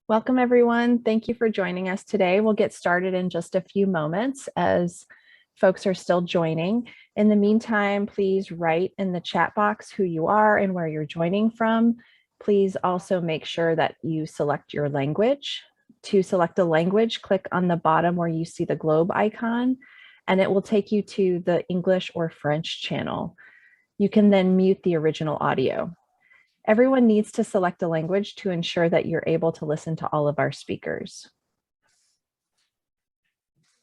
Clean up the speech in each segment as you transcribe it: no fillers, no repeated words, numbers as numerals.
Welcome, everyone. Thank you for joining us today. We'll get started in just a few moments as folks are still joining. In the meantime, please write in the chat box who you are and where you're joining from. Please also make sure that you select your language. To select a language, click on the bottom where you see the globe icon, and it will take you to the English or French channel. You can then mute the original audio. Everyone needs to select a language to ensure that you're able to listen to all of our speakers.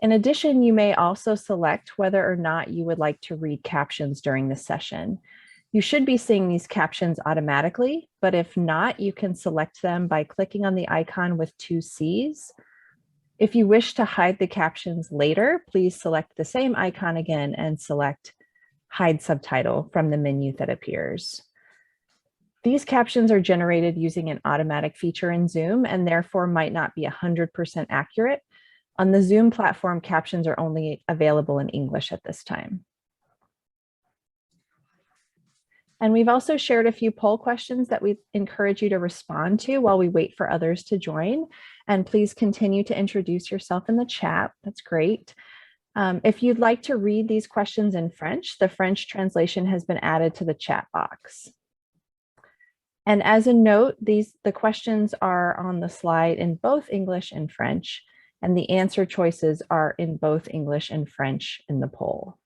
In addition, you may also select whether or not you would like to read captions during the session. You should be seeing these captions automatically, but if not, you can select them by clicking on the icon with 2 C's. If you wish to hide the captions later, please select the same icon again and select Hide Subtitle from the menu that appears. These captions are generated using an automatic feature in Zoom and therefore might not be 100% accurate. On the Zoom platform, captions are only available in English at this time. And we've also shared a few poll questions that we encourage you to respond to while we wait for others to join. And please continue to introduce yourself in the chat. That's great. If you'd like to read these questions in French, the French translation has been added to the chat box. And as a note, the questions are on the slide in both English and French, and the answer choices are in both English and French in the poll.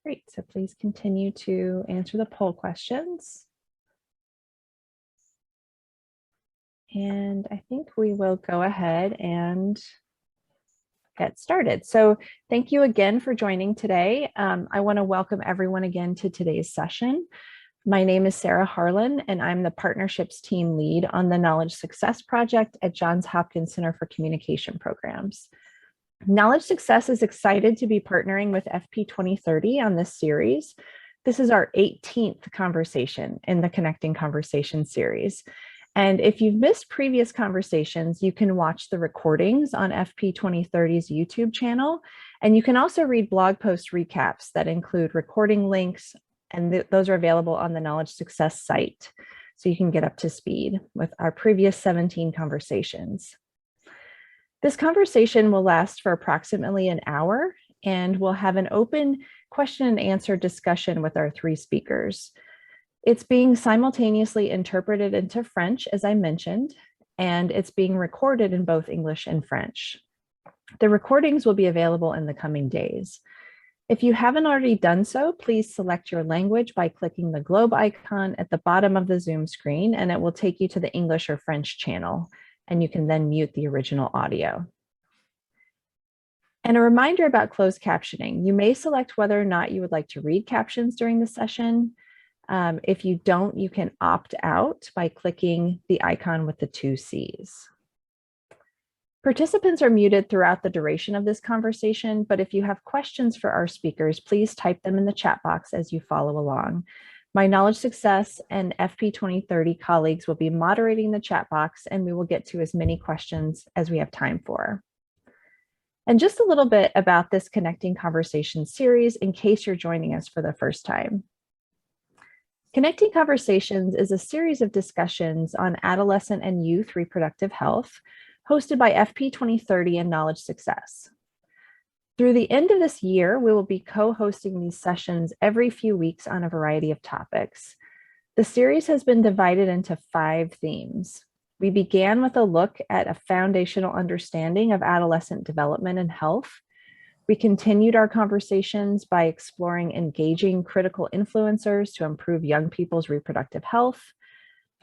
Great, so please continue to answer the poll questions. And I think we will go ahead and get started. So thank you again for joining today. I want to welcome everyone again to today's session. My name is Sarah Harlan, and I'm the Partnerships Team Lead on the Knowledge Success Project at Johns Hopkins Center for Communication Programs. Knowledge Success is excited to be partnering with FP2030 on this series. This is our 18th conversation in the Connecting Conversations series. And if you've missed previous conversations, you can watch the recordings on FP2030's YouTube channel. And you can also read blog post recaps that include recording links, and those are available on the Knowledge Success site. So you can get up to speed with our previous 17 conversations. This conversation will last for approximately an hour, and we'll have an open question and answer discussion with our 3 speakers. It's being simultaneously interpreted into French, as I mentioned, and it's being recorded in both English and French. The recordings will be available in the coming days. If you haven't already done so, please select your language by clicking the globe icon at the bottom of the Zoom screen, and it will take you to the English or French channel, and you can then mute the original audio. And a reminder about closed captioning. You may select whether or not you would like to read captions during the session. If you don't, you can opt out by clicking the icon with the 2 C's. Participants are muted throughout the duration of this conversation, but if you have questions for our speakers, please type them in the chat box as you follow along. My Knowledge Success and FP2030 colleagues will be moderating the chat box, and we will get to as many questions as we have time for. And just a little bit about this Connecting Conversations series in case you're joining us for the first time. Connecting Conversations is a series of discussions on adolescent and youth reproductive health hosted by FP2030 and Knowledge Success. Through the end of this year, we will be co-hosting these sessions every few weeks on a variety of topics. The series has been divided into 5 themes. We began with a look at a foundational understanding of adolescent development and health. We continued our conversations by exploring engaging critical influencers to improve young people's reproductive health.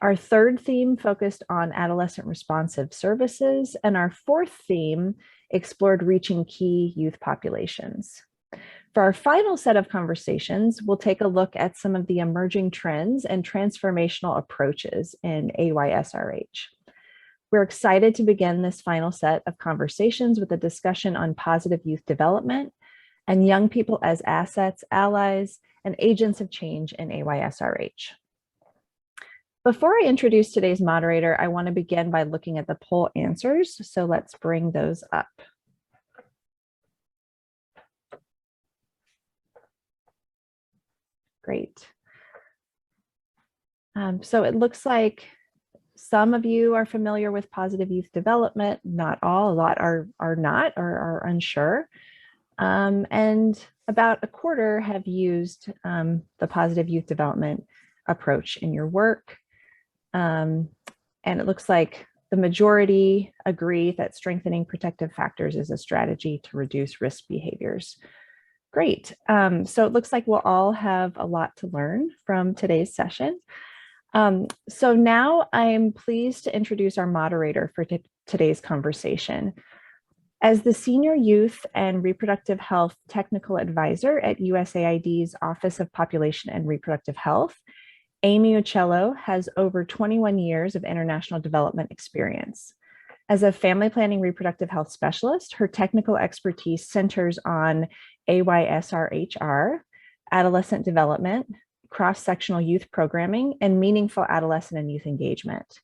Our 3rd theme focused on adolescent responsive services, and our 4th theme explored reaching key youth populations. For our final set of conversations, we'll take a look at some of the emerging trends and transformational approaches in AYSRH. We're excited to begin this final set of conversations with a discussion on positive youth development and young people as assets, allies, and agents of change in AYSRH. Before I introduce today's moderator, I want to begin by looking at the poll answers. So let's bring those up. Great. So it looks like some of you are familiar with positive youth development, not all, a lot are not or are unsure. And about a quarter have used the positive youth development approach in your work. And it looks like the majority agree that strengthening protective factors is a strategy to reduce risk behaviors. Great. So it looks like we'll all have a lot to learn from today's session. So now I'm pleased to introduce our moderator for today's conversation. As the Senior Youth and Reproductive Health Technical Advisor at USAID's Office of Population and Reproductive Health, Amy Uccello has over 21 years of international development experience. As a family planning reproductive health specialist, her technical expertise centers on AYSRH, adolescent development, cross-sectional youth programming, and meaningful adolescent and youth engagement.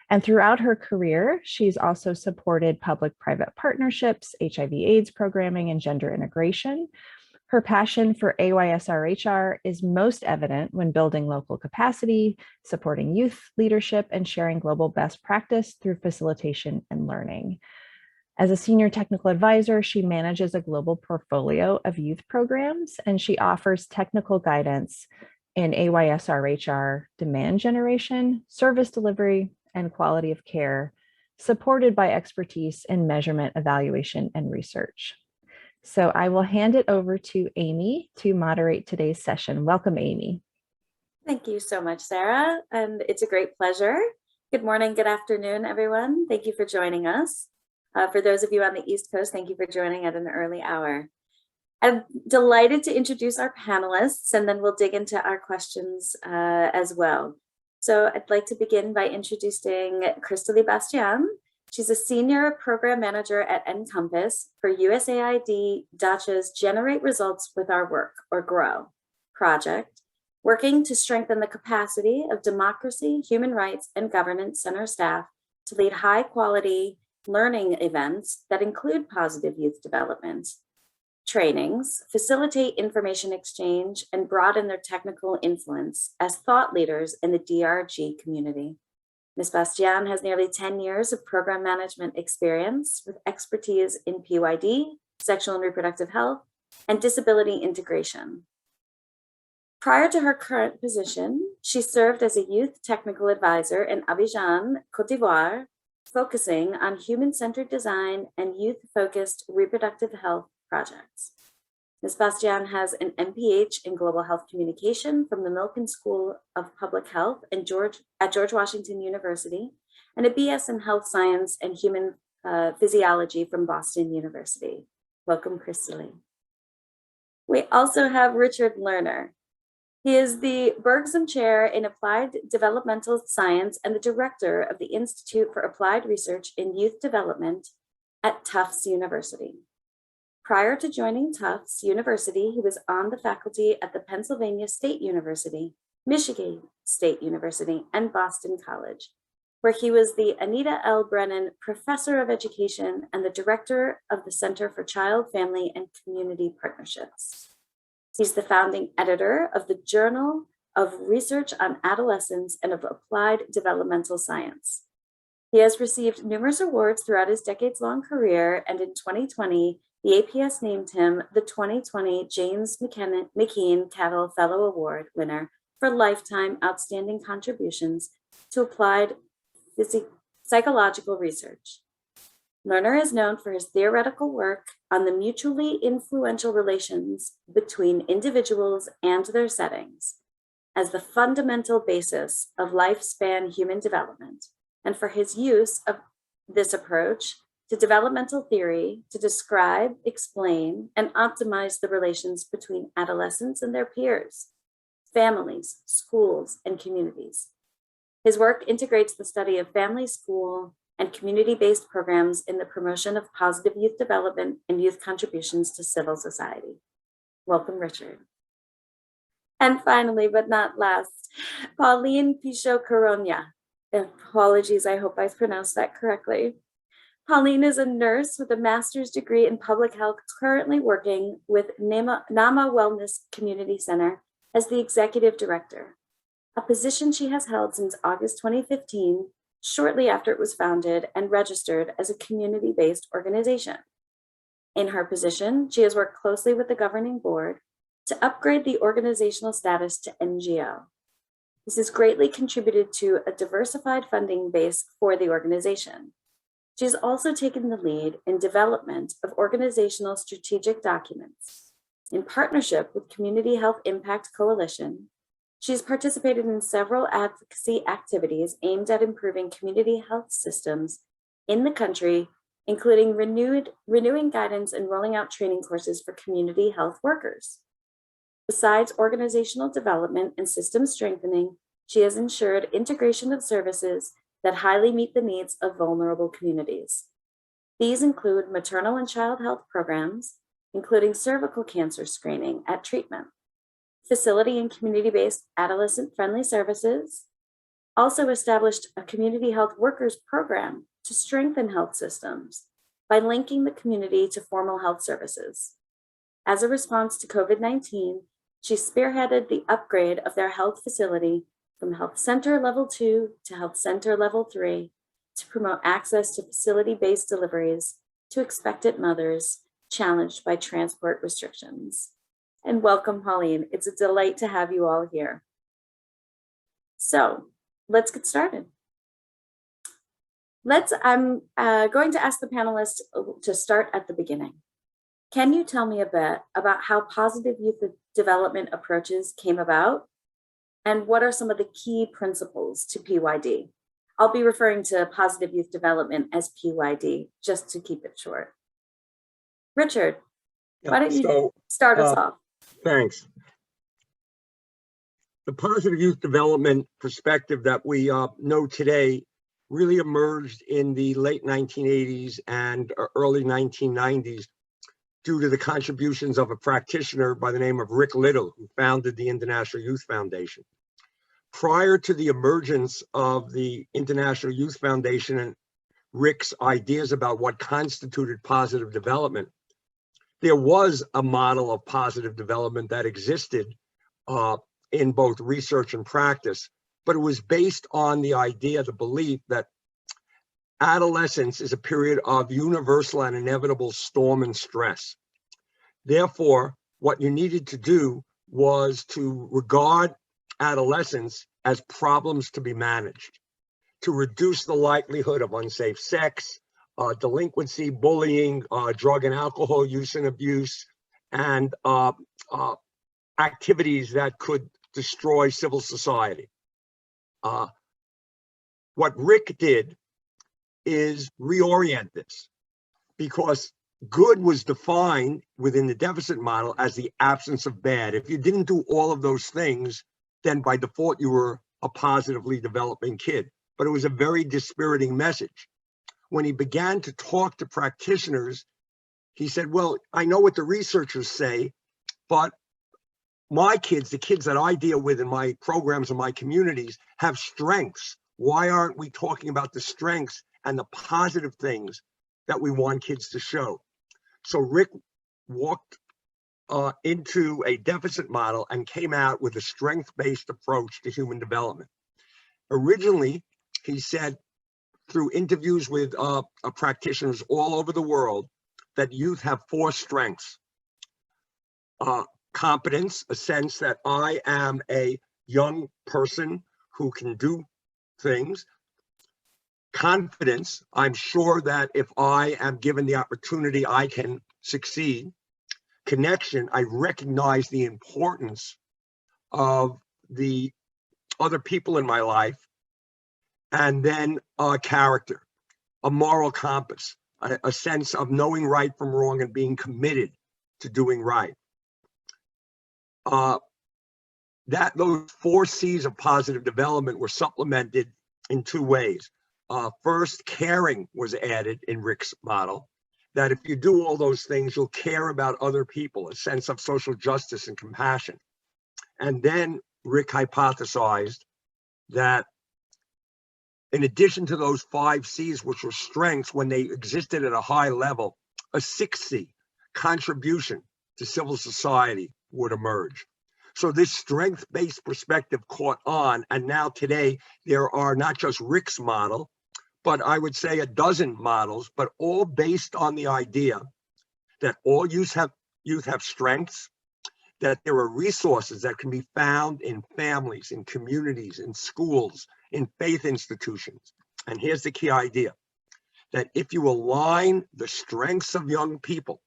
And throughout her career, she's also supported public-private partnerships, HIV/AIDS programming, and gender integration. Her passion for AYSRH is most evident when building local capacity, supporting youth leadership, and sharing global best practice through facilitation and learning. As a senior technical advisor, she manages a global portfolio of youth programs, and she offers technical guidance in AYSRH demand generation, service delivery, and quality of care, supported by expertise in measurement, evaluation, and research. So I will hand it over to Amy to moderate today's session. Welcome, Amy. Thank you so much, Sarah, and it's a great pleasure. Good morning, good afternoon, everyone. Thank you for joining us. For those of you on the East Coast, thank you for joining at an early hour. I'm delighted to introduce our panelists, and then we'll dig into our questions as well. So I'd like to begin by introducing Kristely Bastien. She's a senior program manager at EnCompass for USAID DACHA's Generate Results with Our Work, or GROW, project, working to strengthen the capacity of democracy, human rights, and governance center staff to lead high-quality learning events that include positive youth development, trainings, facilitate information exchange, and broaden their technical influence as thought leaders in the DRG community. Ms. Bastien has nearly 10 years of program management experience with expertise in PYD, sexual and reproductive health, and disability integration. Prior to her current position, she served as a youth technical advisor in Abidjan, Côte d'Ivoire, focusing on human-centered design and youth-focused reproductive health projects. Ms. Bastien has an MPH in Global Health Communication from the Milken School of Public Health at George Washington University, and a BS in Health Science and Human Physiology from Boston University. Welcome, Kristely. We also have Richard Lerner. He is the Bergson Chair in Applied Developmental Science and the Director of the Institute for Applied Research in Youth Development at Tufts University. Prior to joining Tufts University, he was on the faculty at the Pennsylvania State University, Michigan State University, and Boston College, where he was the Anita L. Brennan Professor of Education and the Director of the Center for Child, Family, and Community Partnerships. He's the founding editor of the Journal of Research on Adolescence and of Applied Developmental Science. He has received numerous awards throughout his decades-long career, and in 2020, the APS named him the 2020 James McKean Cattle Fellow Award winner for lifetime outstanding contributions to applied psychological research. Lerner is known for his theoretical work on the mutually influential relations between individuals and their settings as the fundamental basis of lifespan human development, and for his use of this approach to developmental theory to describe, explain, and optimize the relations between adolescents and their peers, families, schools, and communities. His work integrates the study of family, school, and community-based programs in the promotion of positive youth development and youth contributions to civil society. Welcome, Richard. And finally, but not last, Pauline Picho Keronyai. Apologies, I hope I pronounced that correctly. Pauline is a nurse with a master's degree in public health, currently working with Nama Wellness Community Center as the Executive Director, a position she has held since August 2015, shortly after it was founded and registered as a community-based organization. In her position, she has worked closely with the governing board to upgrade the organizational status to NGO. This has greatly contributed to a diversified funding base for the organization. She has also taken the lead in development of organizational strategic documents. In partnership with Community Health Impact Coalition, she has participated in several advocacy activities aimed at improving community health systems in the country, including renewing guidance and rolling out training courses for community health workers. Besides organizational development and system strengthening, she has ensured integration of services that highly meet the needs of vulnerable communities. These include maternal and child health programs, including cervical cancer screening at treatment, facility and community-based adolescent-friendly services, also established a community health workers program to strengthen health systems by linking the community to formal health services. As a response to COVID-19, she spearheaded the upgrade of their health facility from Health Center Level 2 to Health Center Level 3 to promote access to facility-based deliveries to expectant mothers challenged by transport restrictions. And welcome, Pauline. It's a delight to have you all here. So let's get started. I'm going to ask the panelists to start at the beginning. Can you tell me a bit about how positive youth development approaches came about? And what are some of the key principles to PYD? I'll be referring to positive youth development as PYD, just to keep it short. Richard, why don't you start us off? Thanks. The positive youth development perspective that we know today really emerged in the late 1980s and early 1990s due to the contributions of a practitioner by the name of Rick Little, who founded the International Youth Foundation. Prior to the emergence of the International Youth Foundation and Rick's ideas about what constituted positive development, there was a model of positive development that existed in both research and practice, but it was based on the idea, the belief that adolescence is a period of universal and inevitable storm and stress. Therefore, what you needed to do was to regard adolescence as problems to be managed, to reduce the likelihood of unsafe sex, delinquency, bullying, drug and alcohol use and abuse, and activities that could destroy civil society. What Rick did is reorient this, because good was defined within the deficit model as the absence of bad. If you didn't do all of those things, then by default you were a positively developing kid. But it was a very dispiriting message. When he began to talk to practitioners, he said, well, I know what the researchers say, but my kids, the kids that I deal with in my programs and my communities, have strengths. Why aren't we talking about the strengths and the positive things that we want kids to show? So Rick walked into a deficit model and came out with a strength-based approach to human development. Originally, he said, through interviews with practitioners all over the world, that youth have 4 strengths. Competence, a sense that I am a young person who can do things. Confidence, I'm sure that if I am given the opportunity, I can succeed. Connection, I recognize the importance of the other people in my life. And then character, a moral compass, a sense of knowing right from wrong and being committed to doing right. Those 4 C's of positive development were supplemented in 2 ways. First, caring was added in Rick's model, that if you do all those things, you'll care about other people, a sense of social justice and compassion. And then Rick hypothesized that in addition to those 5 C's, which were strengths when they existed at a high level, a 6th C, contribution to civil society, would emerge. So this strength-based perspective caught on, and now today there are not just Rick's model, but I would say a dozen models, but all based on the idea that all youth have strengths, that there are resources that can be found in families, in communities, in schools, in faith institutions. And here's the key idea, that if you align the strengths of young people,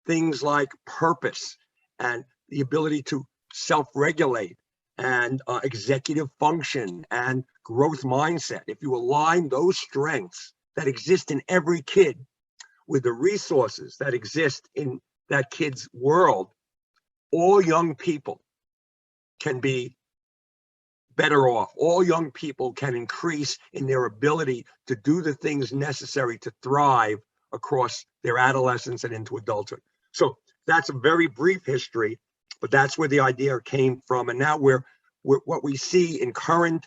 things like purpose and the ability to self-regulate and executive function and growth mindset, if you align those strengths that exist in every kid with the resources that exist in that kid's world, all young people can be better off. All young people can increase in their ability to do the things necessary to thrive across their adolescence and into adulthood. So that's a very brief history, but that's where the idea came from. And now what we see in current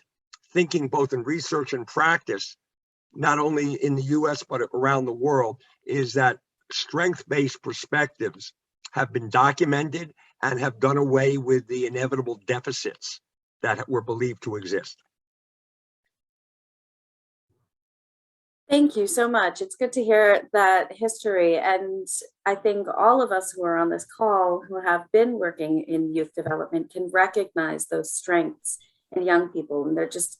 thinking, both in research and practice, not only in the US, but around the world, is that strength-based perspectives have been documented and have done away with the inevitable deficits that were believed to exist. Thank you so much. It's good to hear that history. And I think all of us who are on this call who have been working in youth development can recognize those strengths in young people, and they're just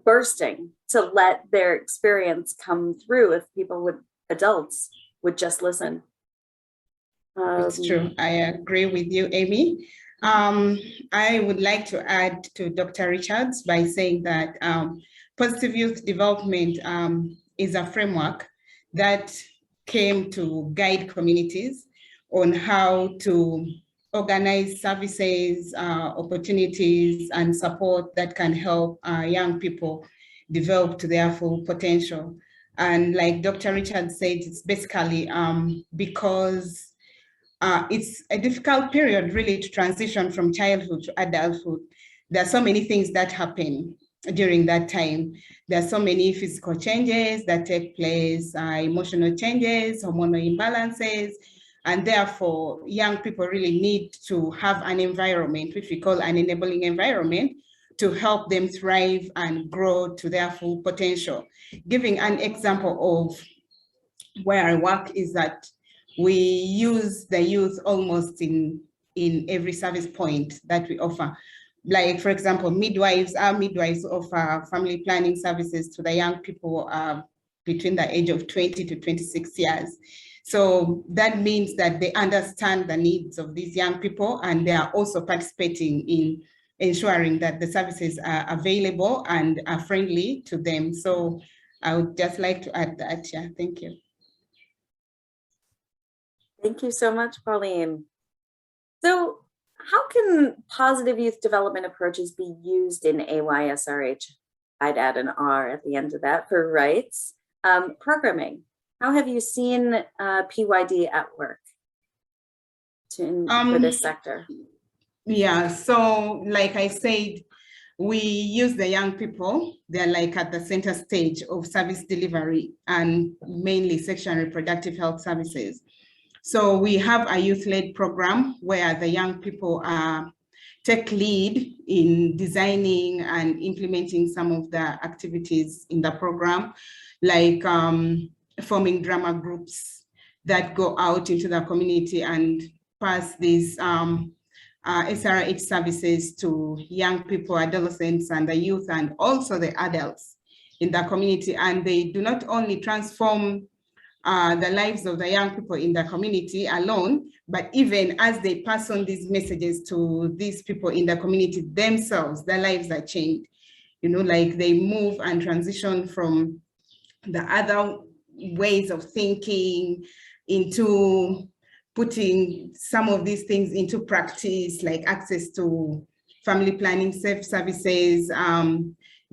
bursting to let their experience come through if adults would just listen. It's true. I agree with you, Amy. I would like to add to Dr. Richards by saying that positive youth development is a framework that came to guide communities on how to organize services, opportunities, and support that can help young people develop to their full potential. And like Dr. Richards said, it's basically because it's a difficult period really to transition from childhood to adulthood. There are so many things that happen during that time. There are so many physical changes that take place, emotional changes, hormonal imbalances, and therefore young people really need to have an environment, which we call an enabling environment, to help them thrive and grow to their full potential. Giving an example of where I work is that we use the youth almost in every service point that we offer. Like, for example, our midwives offer family planning services to the young people between the age of 20 to 26 years. So that means that they understand the needs of these young people, and they are also participating in ensuring that the services are available and are friendly to them. So I would just like to add that. Yeah, thank you. Thank you so much, Pauline. So how can positive youth development approaches be used in AYSRH? I'd add an R at the end of that for rights. Programming. How have you seen PYD at work for this sector? Yeah, so like I said, we use the young people. They're like at the center stage of service delivery, and mainly sexual and reproductive health services. So we have a youth-led program where the young people take lead in designing and implementing some of the activities in the program, like forming drama groups that go out into the community and pass these SRH services to young people, adolescents, and the youth, and also the adults in the community. And they do not only transform the lives of the young people in the community alone, but even as they pass on these messages to these people in the community themselves, their lives are changed. You know, like they move and transition from the other ways of thinking into putting some of these things into practice, like access to family planning, safe services,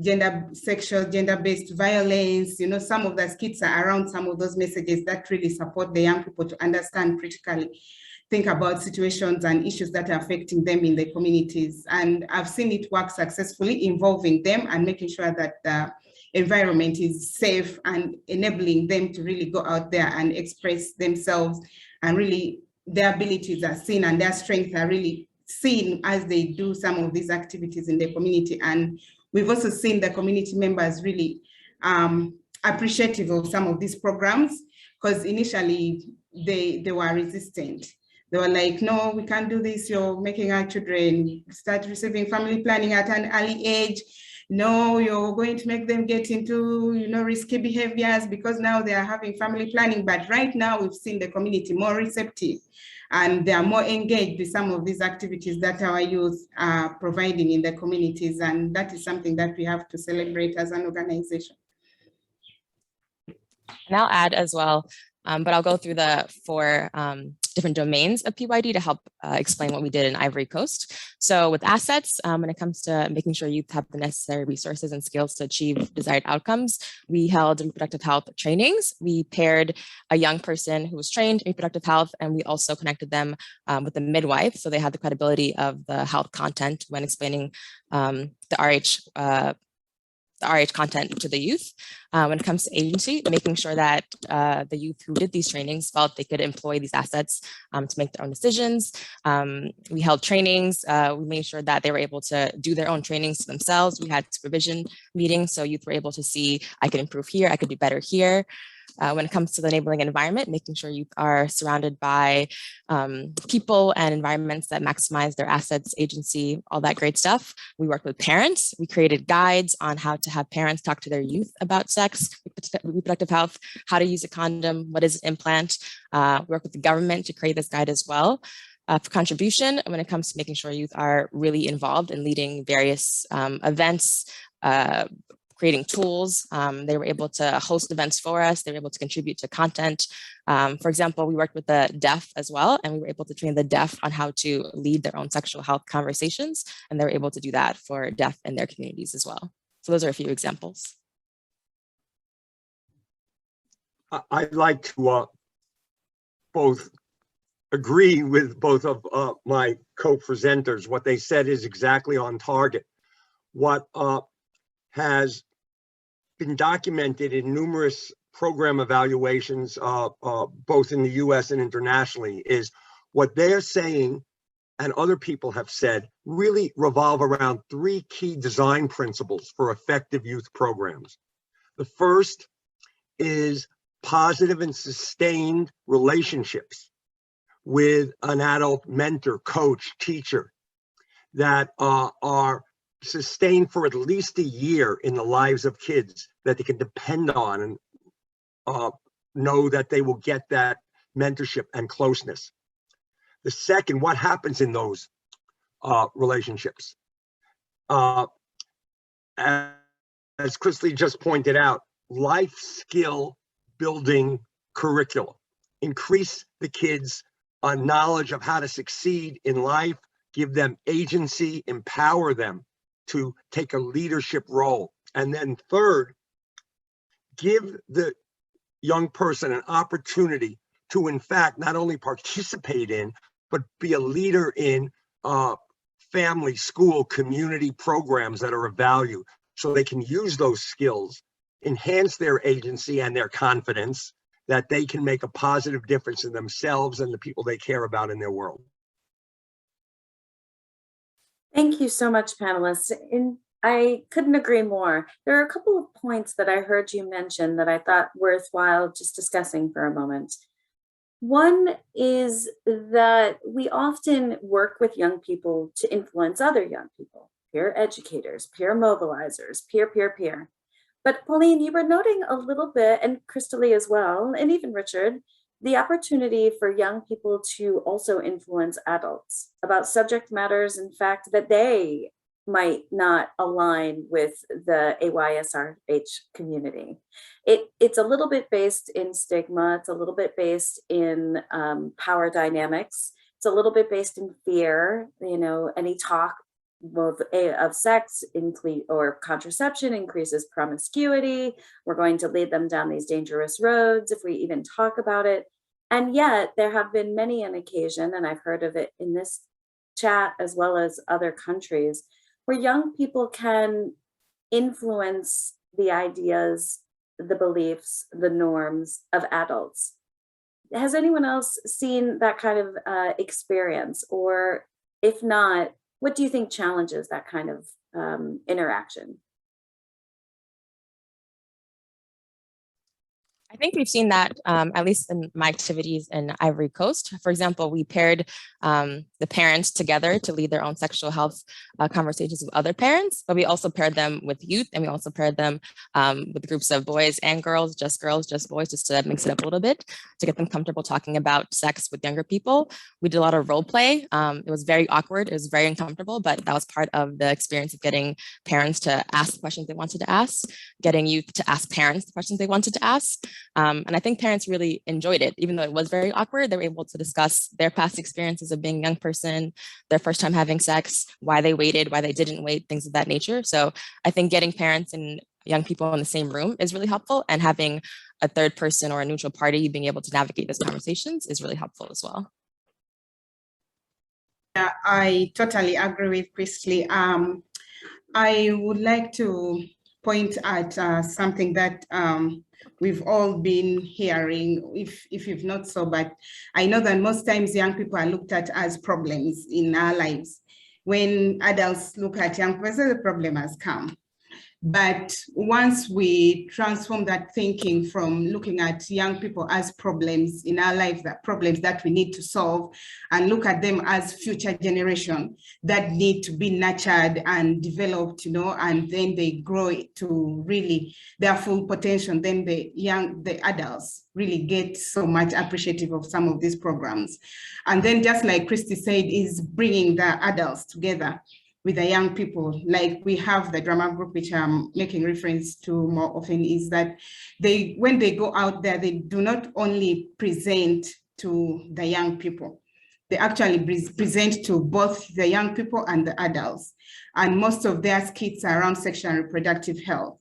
gender-based violence. You know, some of the skits are around some of those messages that really support the young people to understand critically, think about situations and issues that are affecting them in the communities. And I've seen it work successfully, involving them and making sure that the environment is safe and enabling them to really go out there and express themselves, and really their abilities are seen and their strengths are really seen as they do some of these activities in the community. And we've also seen the community members really appreciative of some of these programs, because initially they were resistant. They were like, no, we can't do this. You're making our children start receiving family planning at an early age. No, you're going to make them get into, risky behaviors because now they are having family planning. But right now we've seen the community more receptive and they are more engaged with some of these activities that our youth are providing in the communities. And that is something that we have to celebrate as an organization. And I'll add as well, but I'll go through the 4 different domains of PYD to help explain what we did in Ivory Coast. So with assets, when it comes to making sure youth have the necessary resources and skills to achieve desired outcomes, we held reproductive health trainings. We paired a young person who was trained in reproductive health, and we also connected them with a midwife, so they had the credibility of the health content when explaining the RH content to the youth. When it comes to agency, making sure that the youth who did these trainings felt they could employ these assets to make their own decisions. We held trainings. We made sure that they were able to do their own trainings themselves. We had supervision meetings, so youth were able to see, I could improve here, I could do better here. When it comes to the enabling environment, making sure youth are surrounded by people and environments that maximize their assets, agency, all that great stuff. We worked with parents. We created guides on how to have parents talk to their youth about sex, reproductive health, how to use a condom, what is an implant. We worked with the government to create this guide as well. For contribution, when it comes to making sure youth are really involved in leading various events, creating tools. They were able to host events for us. They were able to contribute to content. For example, we worked with the deaf as well, and we were able to train the deaf on how to lead their own sexual health conversations. And they were able to do that for deaf in their communities as well. So those are a few examples. I'd like to both agree with both of my co-presenters. What they said is exactly on target. What has been documented in numerous program evaluations, both in the US and internationally, is what they're saying and other people have said really revolve around 3 key design principles for effective youth programs. The first is positive and sustained relationships with an adult mentor, coach, teacher that are sustained for at least a year in the lives of kids that they can depend on and know that they will get that mentorship and closeness. The second, what happens in those relationships? As Kristely just pointed out, life skill building curriculum. Increase the kids' knowledge of how to succeed in life, give them agency, empower them to take a leadership role. And then third, give the young person an opportunity to, in fact, not only participate in, but be a leader in family, school, community programs that are of value, so they can use those skills, enhance their agency and their confidence, that they can make a positive difference in themselves and the people they care about in their world. Thank you so much, panelists. I couldn't agree more. There are a couple of points that I heard you mention that I thought worthwhile just discussing for a moment. One is that we often work with young people to influence other young people, peer educators, peer mobilizers, peer. But Pauline, you were noting a little bit, and Kristely as well, and even Richard, the opportunity for young people to also influence adults about subject matters, in fact, that they might not align with the AYSRH community. It's a little bit based in stigma. It's a little bit based in power dynamics. It's a little bit based in fear. You know, any talk of sex or contraception increases promiscuity. We're going to lead them down these dangerous roads if we even talk about it. And yet there have been many an occasion, and I've heard of it in this chat as well as other countries, where young people can influence the ideas, the beliefs, the norms of adults. Has anyone else seen that kind of experience, or If not, what do you think challenges that kind of interaction? I think we've seen that, at least in my activities in Ivory Coast. For example, we paired the parents together to lead their own sexual health conversations with other parents, but we also paired them with youth, and we also paired them with groups of boys and girls, just boys, just to mix it up a little bit, to get them comfortable talking about sex with younger people. We did a lot of role play. It was very awkward. It was very uncomfortable, but that was part of the experience of getting parents to ask the questions they wanted to ask, getting youth to ask parents the questions they wanted to ask. And I think parents really enjoyed it. Even though it was very awkward, they were able to discuss their past experiences of being a young person, their first time having sex, why they waited, why they didn't wait, things of that nature. So I think getting parents and young people in the same room is really helpful, and having a third person or a neutral party being able to navigate those conversations is really helpful as well. Yeah, I totally agree with Kristely. I would like to point at something that we've all been hearing, if you've not so, but I know that most times young people are looked at as problems in our lives. When adults look at young people, the problem has come. But once we transform that thinking from looking at young people as problems in our lives, that problems that we need to solve, and look at them as future generation that need to be nurtured and developed, you know, and then they grow to really their full potential, then the adults really get so much appreciative of some of these programs. And then, just like Kristely said, is bringing the adults together with the young people. Like we have the drama group, which I'm making reference to more often, is that when they go out there, they do not only present to the young people, they actually present to both the young people and the adults. And most of their skits are around sexual and reproductive health.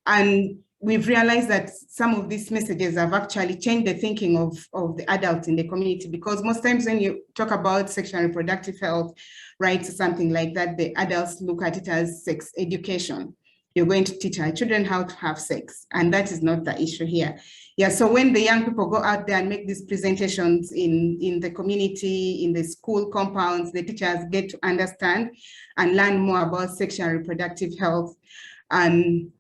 And we've realized that some of these messages have actually changed the thinking of the adults in the community, because most times when you talk about sexual and reproductive health, right, something like that, the adults look at it as sex education. You're going to teach our children how to have sex, and that is not the issue here. Yeah, so when the young people go out there and make these presentations in the community, in the school compounds, the teachers get to understand and learn more about sexual and reproductive health, and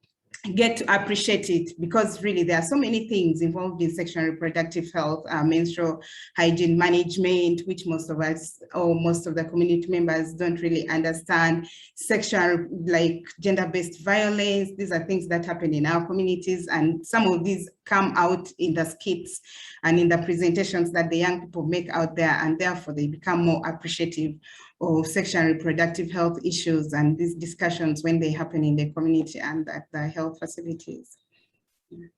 get to appreciate it, because really there are so many things involved in sexual and reproductive health, menstrual hygiene management, which most of us or most of the community members don't really understand. Sexual, like gender-based violence, these are things that happen in our communities, and some of these come out in the skits and in the presentations that the young people make out there, and therefore they become more appreciative of sexual and reproductive health issues and these discussions when they happen in the community and at the health facilities. And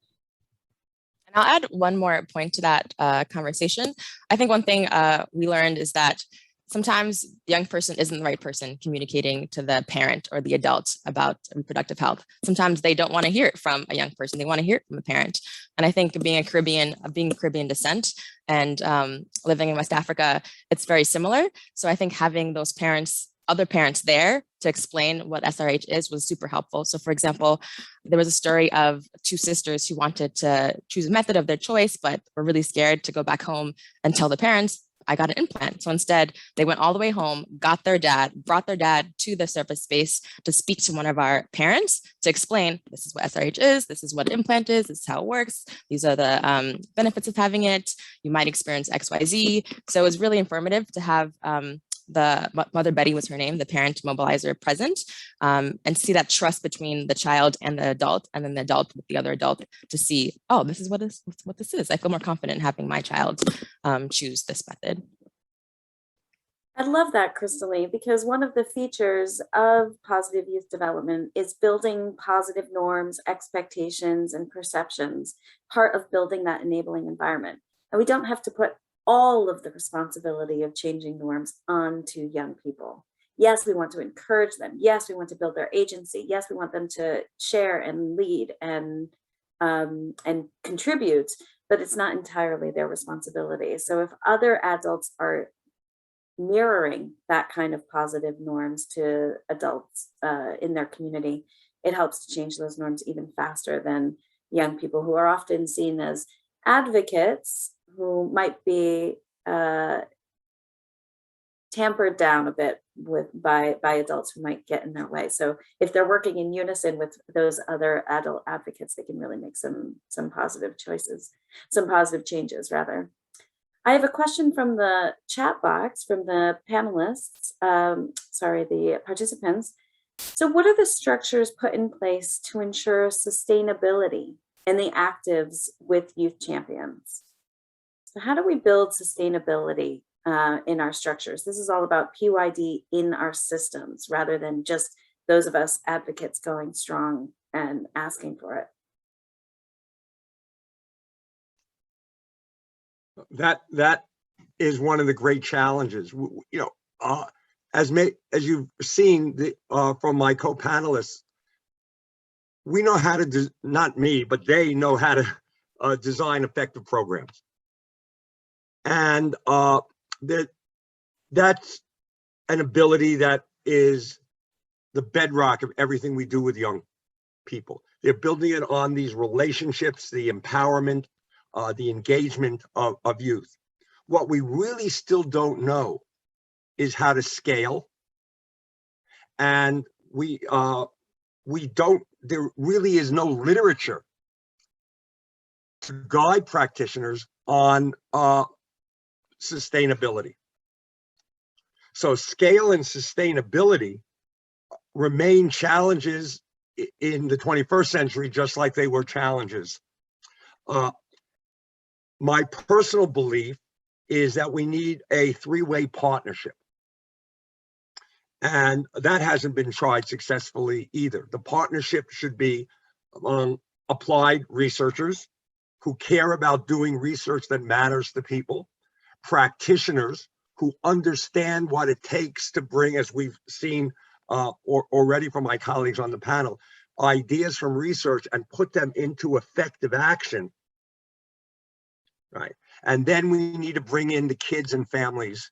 I'll add one more point to that conversation. I think one thing we learned is that sometimes the young person isn't the right person communicating to the parent or the adult about reproductive health. Sometimes they don't want to hear it from a young person. They want to hear it from a parent. And I think being Caribbean descent and living in West Africa, it's very similar. So I think having those parents, other parents there to explain what SRH is was super helpful. So for example, there was a story of two sisters who wanted to choose a method of their choice, but were really scared to go back home and tell the parents, I got an implant. So instead, they went all the way home, brought their dad to the surface space to speak to one of our parents to explain, this is what SRH is, this is what an implant is, this is how it works, these are the benefits of having it, you might experience XYZ. So it was really informative to have the Mother Betty was her name, the parent mobilizer present, and see that trust between the child and the adult, and then the adult with the other adult to see, oh, this is what this is. I feel more confident having my child choose this method. I love that, Kristely, because one of the features of positive youth development is building positive norms, expectations, and perceptions, part of building that enabling environment. And we don't have to put all of the responsibility of changing norms onto young people. Yes, we want to encourage them. Yes, we want to build their agency. Yes, we want them to share and lead and contribute, but it's not entirely their responsibility. So if other adults are mirroring that kind of positive norms to adults in their community, it helps to change those norms even faster than young people who are often seen as advocates who might be tampered down a bit by adults who might get in their way. So if they're working in unison with those other adult advocates, they can really make some positive choices, some positive changes rather. I have a question from the chat box from the panelists, the participants. So what are the structures put in place to ensure sustainability in the actives with youth champions? So how do we build sustainability in our structures? This is all about PYD in our systems rather than just those of us advocates going strong and asking for it. That is one of the great challenges. As you've seen from my co-panelists, we know how to not me, but they know how to design effective programs, and that's an ability that is the bedrock of everything we do with young people. They're building it on these relationships, the empowerment, the engagement of youth. What we really still don't know is how to scale. And we don't, there really is no literature to guide practitioners on sustainability. So scale and sustainability remain challenges in the 21st century, just like they were challenges. My personal belief is that we need a three-way partnership. And that hasn't been tried successfully either. The partnership should be among applied researchers who care about doing research that matters to people, practitioners who understand what it takes to bring, as we've seen already from my colleagues on the panel, ideas from research and put them into effective action, right? And then we need to bring in the kids and families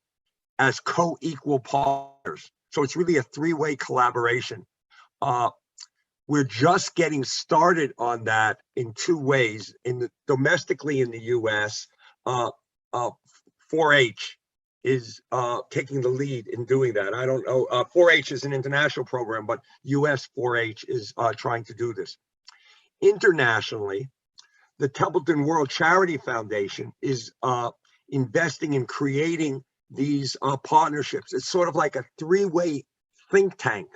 as co-equal partners. So it's really a three-way collaboration. We're just getting started on that in two ways. Domestically in the US, 4-H is taking the lead in doing that. I don't know, 4-H is an international program, but US 4-H is trying to do this. Internationally, the Templeton World Charity Foundation is investing in creating these partnerships. It's sort of like a three-way think tank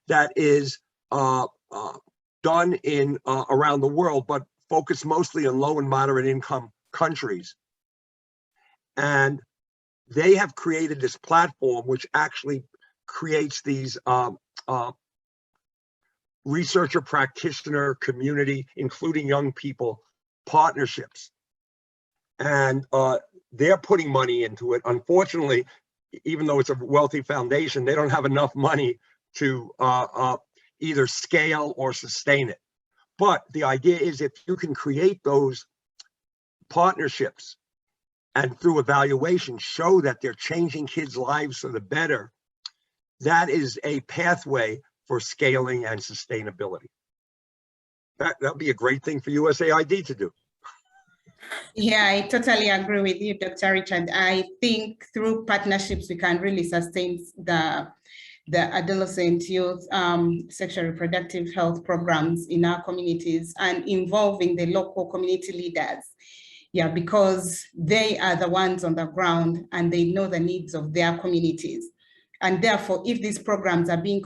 that is done in around the world, but focused mostly on low and moderate income countries. And they have created this platform which actually creates these researcher practitioner community, including young people, partnerships. And they're putting money into it. Unfortunately, even though it's a wealthy foundation, they don't have enough money to either scale or sustain it. But the idea is if you can create those partnerships and through evaluation show that they're changing kids' lives for the better, that is a pathway for scaling and sustainability. That'd be a great thing for USAID to do. Yeah, I totally agree with you, Dr. Richard. I think through partnerships, we can really sustain the adolescent youth sexual reproductive health programs in our communities and involving the local community leaders. Yeah, because they are the ones on the ground and they know the needs of their communities. And therefore, if these programs are being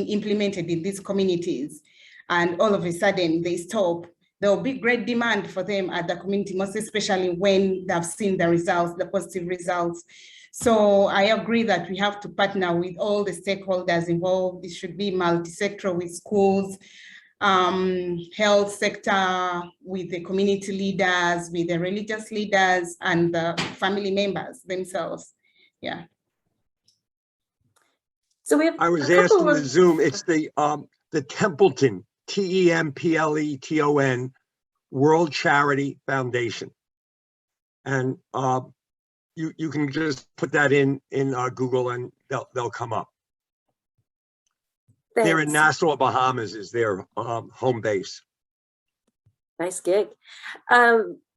implemented in these communities and all of a sudden they stop, there will be great demand for them at the community, most especially when they've seen the results, the positive results. So I agree that we have to partner with all the stakeholders involved. It should be multi-sectoral with schools, health sector, with the community leaders, with the religious leaders and the family members themselves. Yeah. So we have I was asked in the Zoom, it's the Templeton, Templeton World Charity Foundation. And you can just put that in Google and they'll come up. Thanks. They're in Nassau, Bahamas is their home base. Nice gig.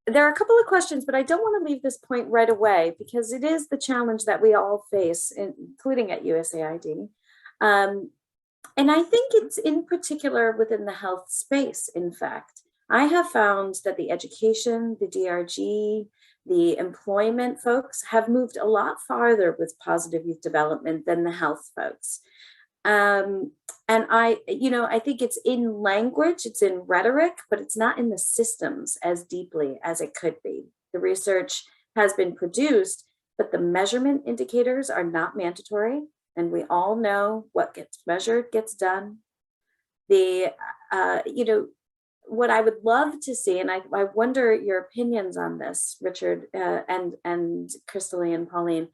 there are a couple of questions, but I don't want to leave this point right away because it is the challenge that we all face, including at USAID. And I think it's in particular within the health space, in fact. I have found that the education, the DRG, the employment folks have moved a lot farther with positive youth development than the health folks. And I think it's in language, it's in rhetoric, but it's not in the systems as deeply as it could be. The research has been produced, but the measurement indicators are not mandatory. And we all know what gets measured gets done. What I would love to see, and I wonder your opinions on this, Richard, and Kristely and Pauline,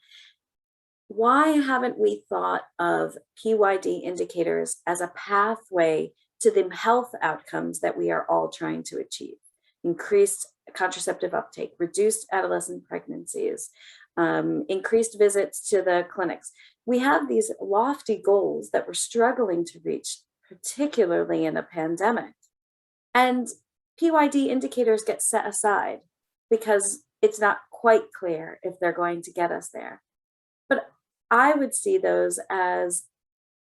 why haven't we thought of PYD indicators as a pathway to the health outcomes that we are all trying to achieve? Increased contraceptive uptake, reduced adolescent pregnancies, increased visits to the clinics. We have these lofty goals that we're struggling to reach, particularly in a pandemic. And PYD indicators get set aside because it's not quite clear if they're going to get us there. But I would see those as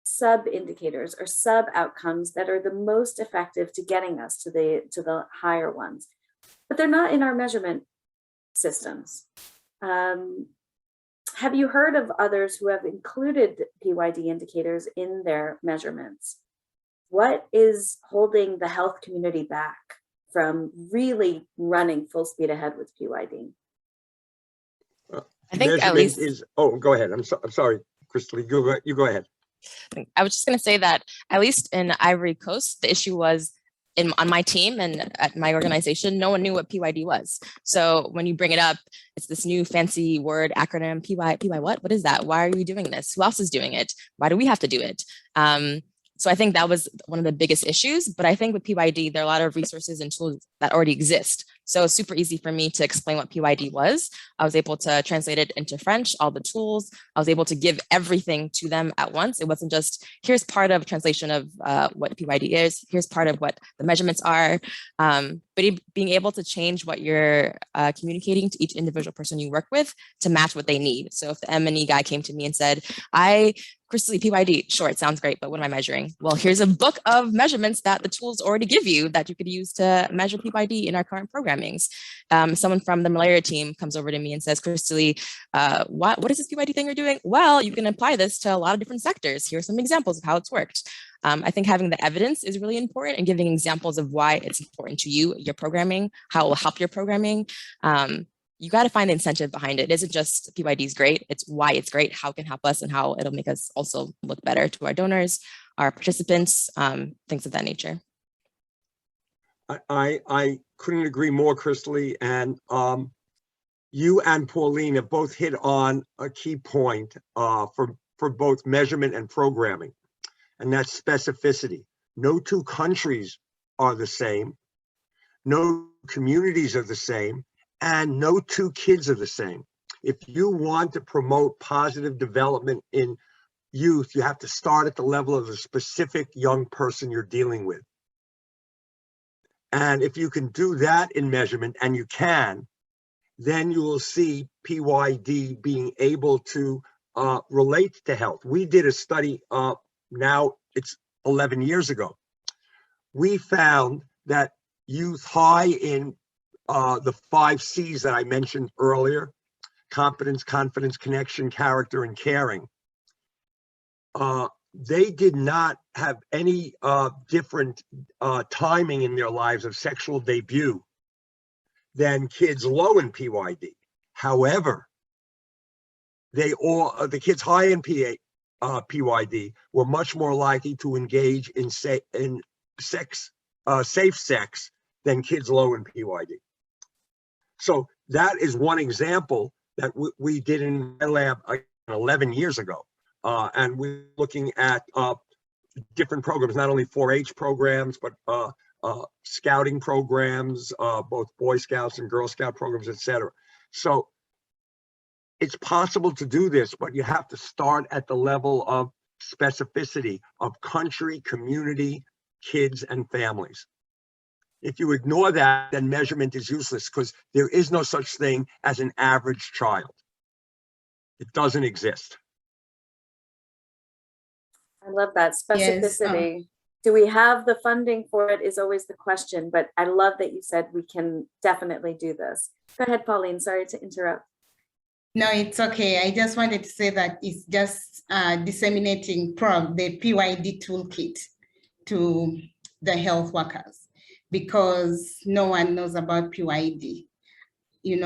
sub-indicators or sub-outcomes that are the most effective to getting us to the higher ones. But they're not in our measurement systems. Have you heard of others who have included PYD indicators in their measurements? What is holding the health community back from really running full speed ahead with PYD? I think at least go ahead. I'm sorry, Kristely, you go ahead. I was just going to say that at least in Ivory Coast, the issue was on my team and at my organization, no one knew what PYD was. So when you bring it up, it's this new fancy word acronym, PY what? What is that? Why are we doing this? Who else is doing it? Why do we have to do it? So I think that was one of the biggest issues. But I think with PYD, there are a lot of resources and tools that already exist. So it's super easy for me to explain what PYD was. I was able to translate it into French, all the tools. I was able to give everything to them at once. It wasn't just, here's part of translation of what PYD is, here's part of what the measurements are. But being able to change what you're communicating to each individual person you work with to match what they need. So if the M&E guy came to me and said, Kristely, PYD, sure, it sounds great, but what am I measuring? Well, here's a book of measurements that the tools already give you that you could use to measure PYD in our current programmings. Someone from the malaria team comes over to me and says, Kristely, what is this PYD thing you're doing? Well, you can apply this to a lot of different sectors. Here are some examples of how it's worked. I think having the evidence is really important and giving examples of why it's important to you, your programming, how it will help your programming. You got to find the incentive behind it. It isn't just PYD is great, it's why it's great, how it can help us and how it'll make us also look better to our donors, our participants, things of that nature. I couldn't agree more, Kristely, and you and Pauline have both hit on a key point for both measurement and programming, and that's specificity. No two countries are the same, no communities are the same, and no two kids are the same. If you want to promote positive development in youth, you have to start at the level of the specific young person you're dealing with. And if you can do that in measurement, and you can, then you will see PYD being able to relate to health. We did a study, now it's 11 years ago. We found that youth high in the 5 C's that I mentioned earlier, competence, confidence, connection, character, and caring, they did not have any different timing in their lives of sexual debut than kids low in PYD. However, the kids high in PYD were much more likely to engage in safe sex than kids low in PYD. So that is one example that we did in my lab 11 years ago. And we're looking at different programs, not only 4-H programs, but scouting programs, both Boy Scouts and Girl Scout programs, etc. So it's possible to do this, but you have to start at the level of specificity of country, community, kids, and families. If you ignore that, then measurement is useless because there is no such thing as an average child. It doesn't exist. I love that specificity. Yes. Do we have the funding for it is always the question, but I love that you said we can definitely do this. Go ahead, Pauline, sorry to interrupt. No, it's okay. I just wanted to say that it's just disseminating the PYD toolkit to the health workers, because no one knows about PYD,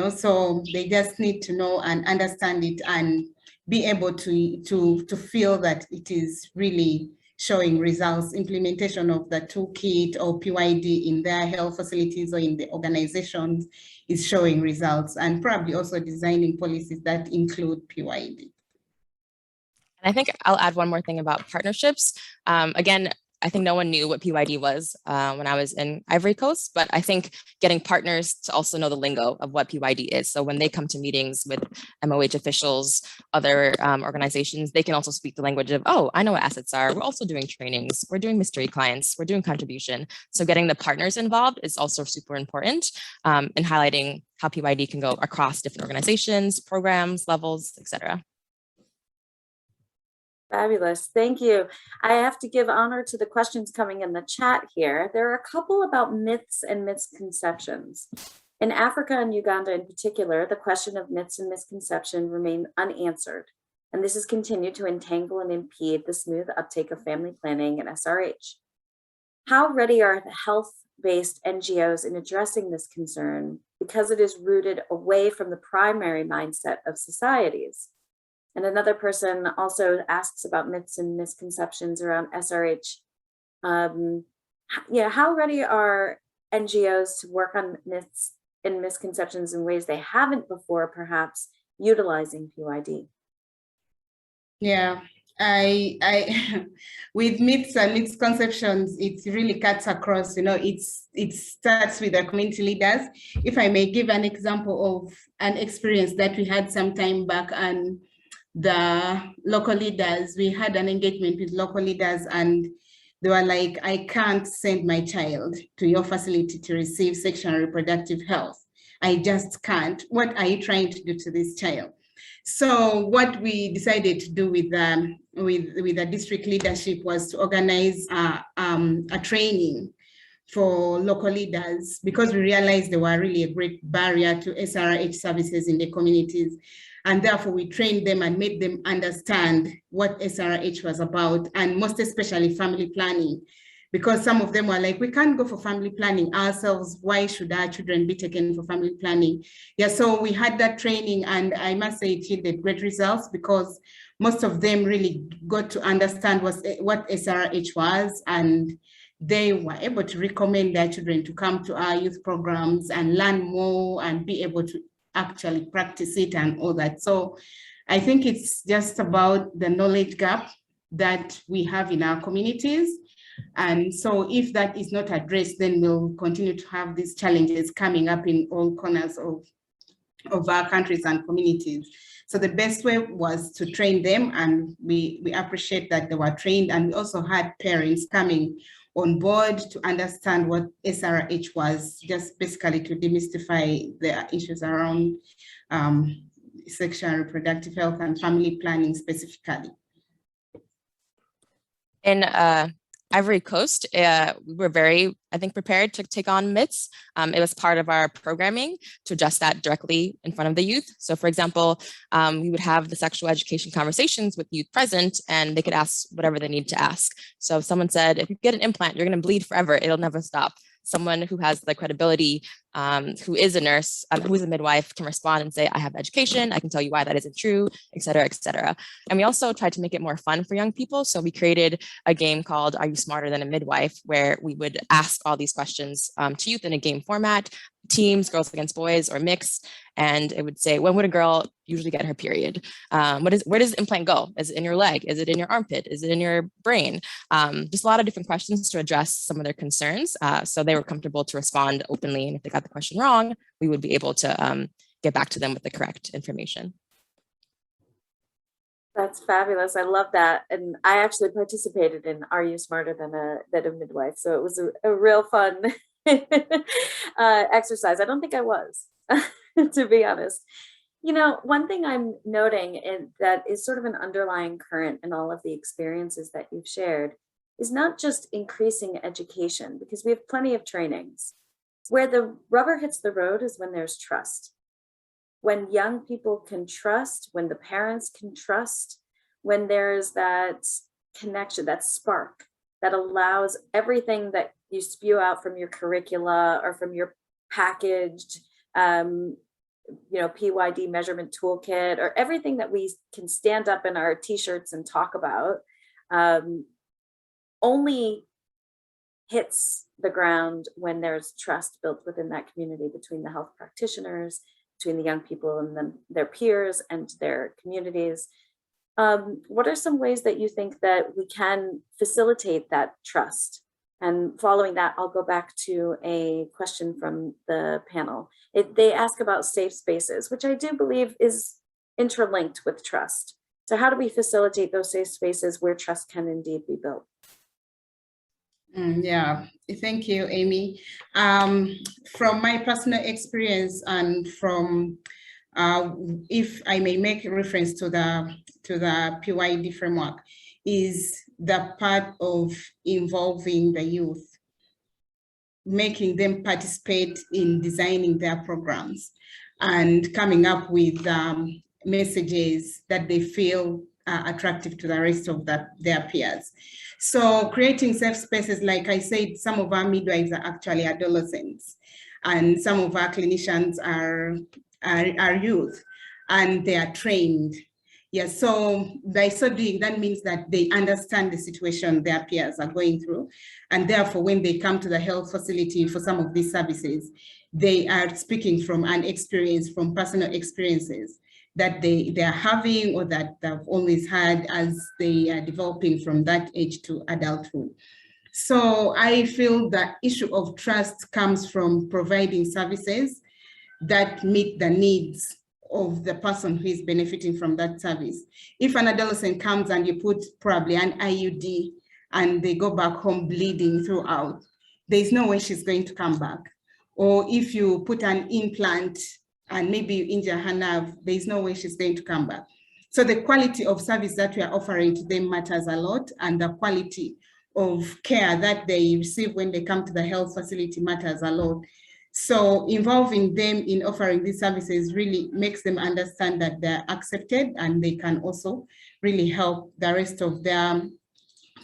so they just need to know and understand it and be able to feel that it is really showing results. Implementation of the toolkit or PYD in their health facilities or in the organizations is showing results, and probably also designing policies that include PYD. And I think I'll add one more thing about partnerships. Again, I think no one knew what PYD was when I was in Ivory Coast, but I think getting partners to also know the lingo of what PYD is. So when they come to meetings with MOH officials, other organizations, they can also speak the language of, oh, I know what assets are. We're also doing trainings. We're doing mystery clients. We're doing contribution. So getting the partners involved is also super important in highlighting how PYD can go across different organizations, programs, levels, et cetera. Fabulous. Thank you. I have to give honor to the questions coming in the chat here. There are a couple about myths and misconceptions. In Africa and Uganda in particular, the question of myths and misconceptions remain unanswered, and this has continued to entangle and impede the smooth uptake of family planning and SRH. How ready are the health-based NGOs in addressing this concern, because it is rooted away from the primary mindset of societies? And another person also asks about myths and misconceptions around SRH. How ready are NGOs to work on myths and misconceptions in ways they haven't before, perhaps utilizing PYD? Yeah, I with myths and misconceptions, it really cuts across. It starts with the community leaders. If I may give an example of an experience that we had some time back, and the local leaders, we had an engagement with local leaders, and they were like, I can't send my child to your facility to receive sexual and reproductive health. I just can't. What are you trying to do to this child? So what we decided to do with the district leadership was to organize a training for local leaders, because we realized they were really a great barrier to SRH services in the communities. And therefore, we trained them and made them understand what SRH was about, and most especially family planning, because some of them were like, we can't go for family planning ourselves. Why should our children be taken for family planning? Yeah, so we had that training, and I must say it yielded great results, because most of them really got to understand what SRH was, and they were able to recommend their children to come to our youth programs and learn more and be able to actually practice it and all that. So I think it's just about the knowledge gap that we have in our communities. And so if that is not addressed, then we'll continue to have these challenges coming up in all corners of our countries and communities. So the best way was to train them, and we appreciate that they were trained. And we also had parents coming on board to understand what SRH was, just basically to demystify the issues around sexual and reproductive health and family planning specifically. In Ivory Coast, we were very, I think, prepared to take on myths. It was part of our programming to address that directly in front of the youth. So for example, we would have the sexual education conversations with youth present, and they could ask whatever they need to ask. So if someone said, if you get an implant, you're going to bleed forever, it'll never stop. Someone who has the credibility, who is a nurse, who is a midwife, can respond and say, I have education, I can tell you why that isn't true, et cetera, et cetera. And we also tried to make it more fun for young people. So we created a game called Are You Smarter Than a Midwife, where we would ask all these questions to youth in a game format, teams, girls against boys or mixed. And it would say, when would a girl usually get her period? Where does the implant go? Is it in your leg? Is it in your armpit? Is it in your brain? Just a lot of different questions to address some of their concerns. So they were comfortable to respond openly. And if they got the question wrong, we would be able to get back to them with the correct information. That's fabulous. I love that. And I actually participated in Are You Smarter Than a Midwife? So it was a real fun exercise. I don't think I was, to be honest. You know, one thing I'm noting that is sort of an underlying current in all of the experiences that you've shared is not just increasing education, because we have plenty of trainings. Where the rubber hits the road is when there's trust. When young people can trust, when the parents can trust, when there's that connection, that spark that allows everything that you spew out from your curricula or from your packaged, PYD measurement toolkit, or everything that we can stand up in our t-shirts and talk about, only hits the ground when there's trust built within that community between the health practitioners, between the young people and then their peers and their communities. What are some ways that you think that we can facilitate that trust? And following that, I'll go back to a question from the panel. They ask about safe spaces, which I do believe is interlinked with trust. So how do we facilitate those safe spaces where trust can indeed be built? Yeah, thank you, Amy. From my personal experience and from, if I may make reference to the PYD framework, is the part of involving the youth, making them participate in designing their programs and coming up with messages that they feel attractive to the rest of their peers. So creating safe spaces, like I said, some of our midwives are actually adolescents, and some of our clinicians are youth, and they are trained. Yeah, so by so doing, that means that they understand the situation their peers are going through. And therefore, when they come to the health facility for some of these services, they are speaking from an experience, from personal experiences that they are having or that they've always had as they are developing from that age to adulthood. So I feel the issue of trust comes from providing services that meet the needs of the person who is benefiting from that service. If an adolescent comes and you put probably an IUD and they go back home bleeding throughout, there's no way she's going to come back. Or if you put an implant and maybe you injure her nerve, there's no way she's going to come back. So the quality of service that we are offering to them matters a lot, and the quality of care that they receive when they come to the health facility matters a lot. So involving them in offering these services really makes them understand that they're accepted, and they can also really help the rest of their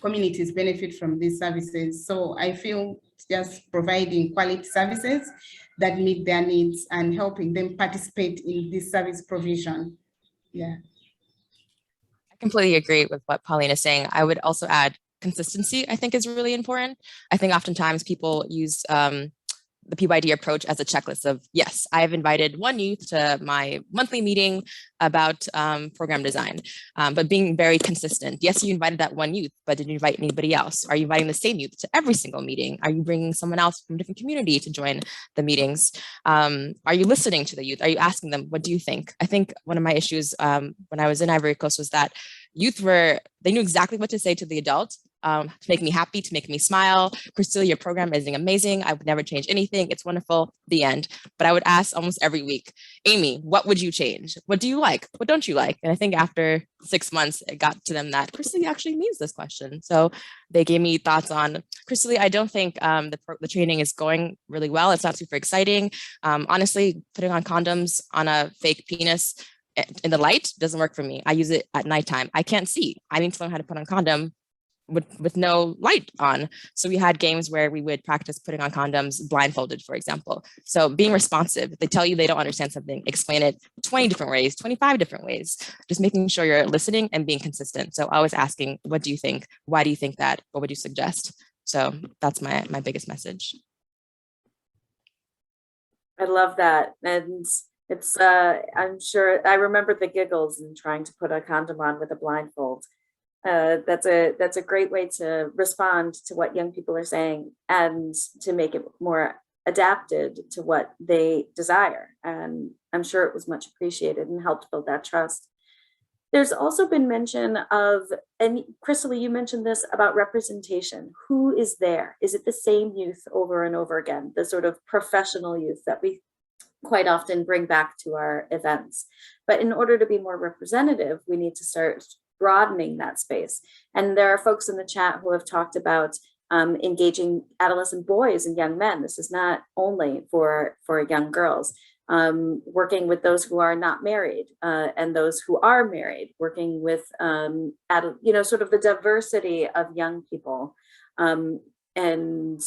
communities benefit from these services. So I feel just providing quality services that meet their needs and helping them participate in this service provision. Yeah. I completely agree with what Pauline is saying. I would also add consistency, I think, is really important. I think oftentimes people use the PYD approach as a checklist of, yes, I have invited one youth to my monthly meeting about program design, but being very consistent. Yes, you invited that one youth, but did you invite anybody else? Are you inviting the same youth to every single meeting? Are you bringing someone else from a different community to join the meetings? Are you listening to the youth? Are you asking them, what do you think? I think one of my issues when I was in Ivory Coast was that youth they knew exactly what to say to the adult, to make me happy, to make me smile. Kristely, your program is amazing. I would never change anything. It's wonderful, the end. But I would ask almost every week, Amy, what would you change? What do you like? What don't you like? And I think after 6 months, it got to them that Kristely actually means this question. So they gave me thoughts on Kristely. I don't think the training is going really well. It's not super exciting. Honestly, putting on condoms on a fake penis in the light doesn't work for me. I use it at nighttime. I can't see. I need to learn how to put on condom with no light on. So we had games where we would practice putting on condoms blindfolded, for example. So being responsive, they tell you they don't understand something, explain it 20 different ways, 25 different ways, just making sure you're listening and being consistent. So I was asking, what do you think? Why do you think that? What would you suggest? So that's my biggest message. I love that. And it's, I'm sure, I remember the giggles and trying to put a condom on with a blindfold. That's a great way to respond to what young people are saying and to make it more adapted to what they desire. And I'm sure it was much appreciated and helped build that trust. There's also been mention of, and Kristely, you mentioned this about representation. Who is there? Is it the same youth over and over again, the sort of professional youth that we quite often bring back to our events? But in order to be more representative, we need to start broadening that space. And there are folks in the chat who have talked about engaging adolescent boys and young men. This is not only for young girls. Working with those who are not married and those who are married, working with, sort of the diversity of young people and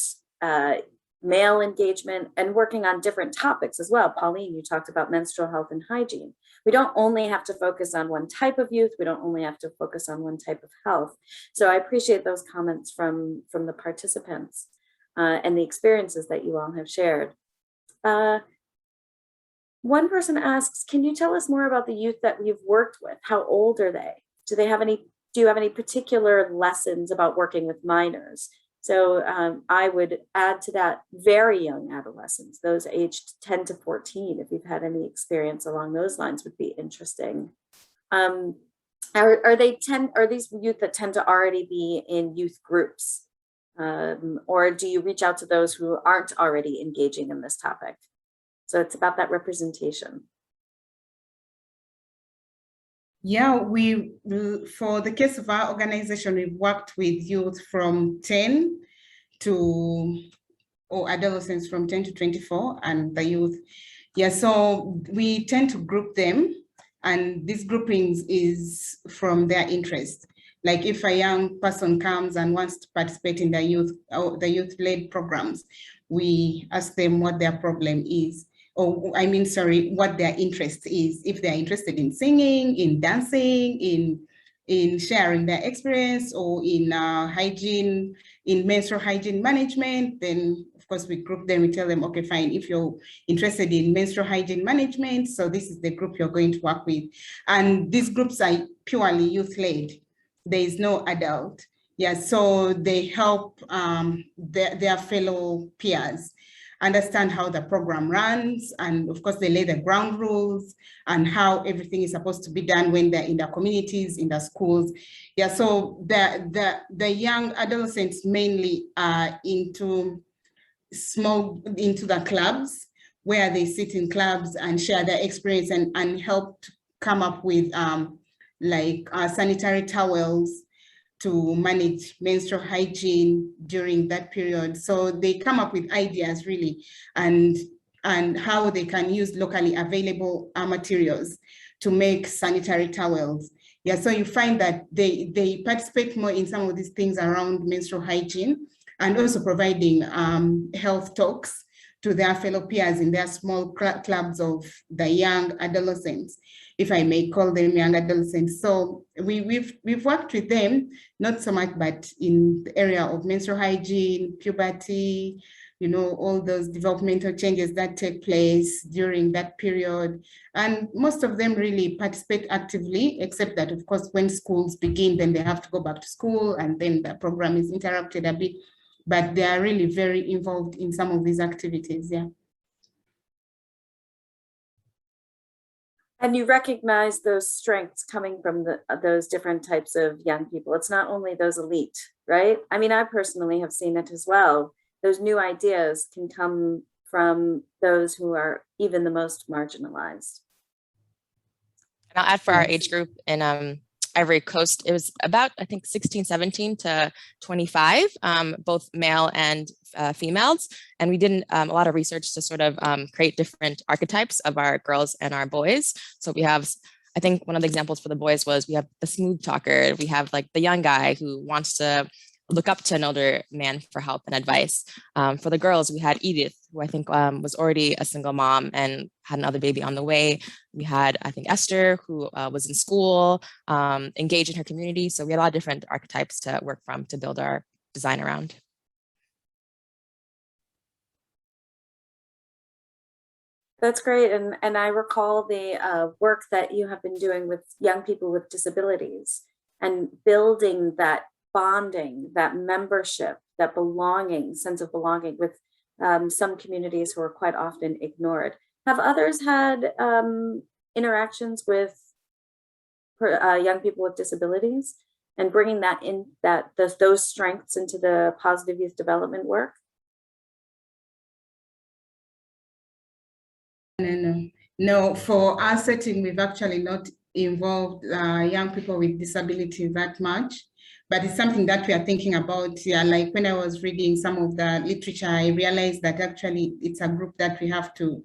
male engagement, and working on different topics as well. Pauline, you talked about menstrual health and hygiene. We don't only have to focus on one type of youth. We don't only have to focus on one type of health. So I appreciate those comments from the participants and the experiences that you all have shared. One person asks, can you tell us more about the youth that you've worked with? How old are they? Do you have any particular lessons about working with minors? So I would add to that very young adolescents, those aged 10 to 14, if you've had any experience along those lines, would be interesting. Are these youth that tend to already be in youth groups? Or do you reach out to those who aren't already engaging in this topic? So it's about that representation. Yeah, for the case of our organization, we've worked with youth from 10 or adolescents from 10 to 24 and the youth. Yeah, so we tend to group them, and these groupings is from their interest. Like if a young person comes and wants to participate in the youth-led programs, we ask them what their problem is. What their interest is. If they're interested in singing, in dancing, in sharing their experience, or in hygiene, in menstrual hygiene management, then of course we group them. We tell them, okay, fine, if you're interested in menstrual hygiene management, so this is the group you're going to work with. And these groups are purely youth-led. There is no adult. Yeah, so they help their fellow peers understand how the program runs, and of course they lay the ground rules and how everything is supposed to be done when they're in their communities, in the schools. Yeah, so the young adolescents mainly are into the clubs, where they sit in clubs and share their experience and help to come up with sanitary towels to manage menstrual hygiene during that period. So they come up with ideas really, and how they can use locally available materials to make sanitary towels. Yeah, so you find that they participate more in some of these things around menstrual hygiene, and also providing health talks to their fellow peers in their small clubs of the young adolescents, if I may call them young adolescents. So we've worked with them, not so much, but in the area of menstrual hygiene, puberty, all those developmental changes that take place during that period. And most of them really participate actively, except that, of course, when schools begin, then they have to go back to school, and then the program is interrupted a bit. But they are really very involved in some of these activities, yeah. And you recognize those strengths coming from those different types of young people. It's not only those elite, right? I mean, I personally have seen it as well. Those new ideas can come from those who are even the most marginalized. And I'll add for our age group in Ivory Coast, it was about, I think, 16, 17 to 25, both male and females. And we did a lot of research to sort of create different archetypes of our girls and our boys. So we have, I think one of the examples for the boys was we have the smooth talker. We have like the young guy who wants to look up to an older man for help and advice. For the girls, we had Edith, who I think was already a single mom and had another baby on the way. We had, I think, Esther, who was in school, engaged in her community. So we had a lot of different archetypes to work from to build our design around. That's great. And I recall the work that you have been doing with young people with disabilities and building that bonding, that membership, that belonging, sense of belonging with some communities who are quite often ignored. Have others had interactions with young people with disabilities and bringing that in, those strengths into the positive youth development work? No, for our setting, we've actually not involved young people with disability that much, but it's something that we are thinking about. Yeah, like when I was reading some of the literature, I realized that actually it's a group that we have to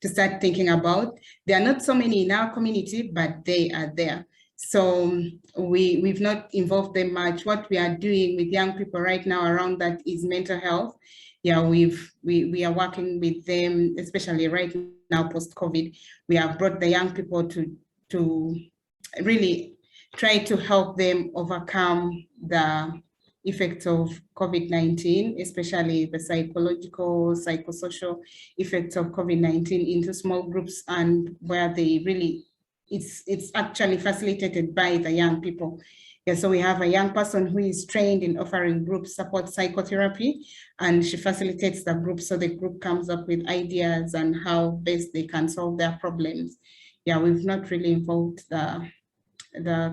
start thinking about. There are not so many in our community, but they are there. So we've not involved them much. What we are doing with young people right now around that is mental health. Yeah, we are working with them, especially right now post-COVID. We have brought the young people to really try to help them overcome the effects of COVID-19, especially the psychological, psychosocial effects of COVID-19 into small groups, and where they really, it's actually facilitated by the young people. Yeah, so we have a young person who is trained in offering group support psychotherapy, and she facilitates the group, so the group comes up with ideas and how best they can solve their problems. Yeah, we've not really involved the